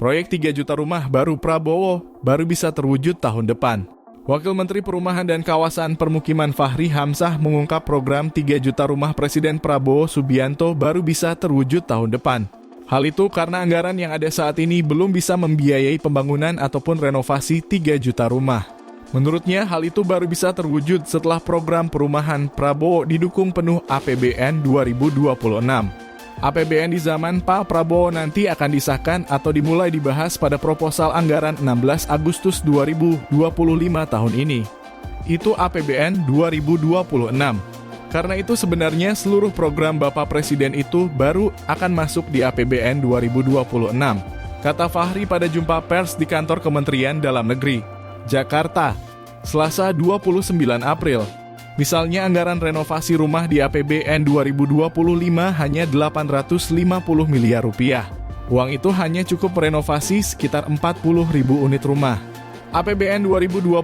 Proyek 3 juta rumah baru Prabowo baru bisa terwujud tahun depan. Wakil Menteri Perumahan dan Kawasan Permukiman Fahri Hamzah mengungkap program 3 juta rumah Presiden Prabowo Subianto baru bisa terwujud tahun depan. Hal itu karena anggaran yang ada saat ini belum bisa membiayai pembangunan ataupun renovasi 3 juta rumah. Menurutnya, hal itu baru bisa terwujud setelah program perumahan Prabowo didukung penuh APBN 2026. APBN di zaman Pak Prabowo nanti akan disahkan atau dimulai dibahas pada proposal anggaran 16 Agustus 2025 tahun ini. Itu APBN 2026. Karena itu sebenarnya seluruh program Bapak Presiden itu baru akan masuk di APBN 2026. Kata Fahri pada jumpa pers di kantor Kementerian Dalam Negeri, Jakarta, Selasa 29 April. Misalnya anggaran renovasi rumah di APBN 2025 hanya 850 miliar rupiah. Uang itu hanya cukup merenovasi sekitar 40.000 unit rumah. APBN 2025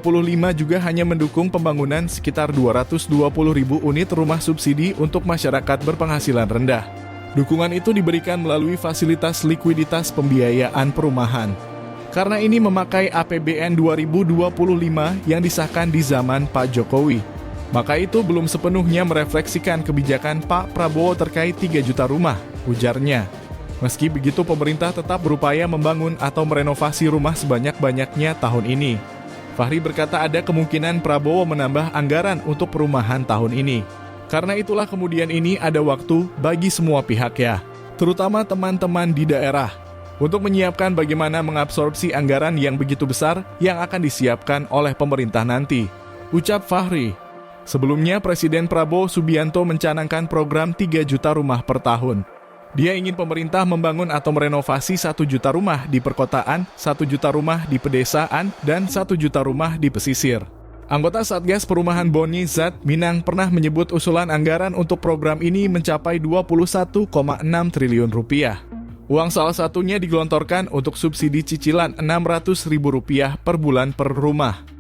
juga hanya mendukung pembangunan sekitar 220.000 unit rumah subsidi untuk masyarakat berpenghasilan rendah. Dukungan itu diberikan melalui fasilitas likuiditas pembiayaan perumahan. Karena ini memakai APBN 2025 yang disahkan di zaman Pak Jokowi. Maka itu belum sepenuhnya merefleksikan kebijakan Pak Prabowo terkait 3 juta rumah, ujarnya. Meski begitu, pemerintah tetap berupaya membangun atau merenovasi rumah sebanyak-banyaknya tahun ini. Fahri berkata ada kemungkinan Prabowo menambah anggaran untuk perumahan tahun ini. Karena itulah kemudian ini ada waktu bagi semua pihak ya, terutama teman-teman di daerah, untuk menyiapkan bagaimana mengabsorpsi anggaran yang begitu besar yang akan disiapkan oleh pemerintah nanti, ucap Fahri. Sebelumnya, Presiden Prabowo Subianto mencanangkan program 3 juta rumah per tahun. Dia ingin pemerintah membangun atau merenovasi 1 juta rumah di perkotaan, 1 juta rumah di pedesaan, dan 1 juta rumah di pesisir. Anggota Satgas Perumahan Boni Zat Minang pernah menyebut usulan anggaran untuk program ini mencapai 21,6 triliun rupiah. Uang salah satunya digelontorkan untuk subsidi cicilan Rp600.000 per bulan per rumah.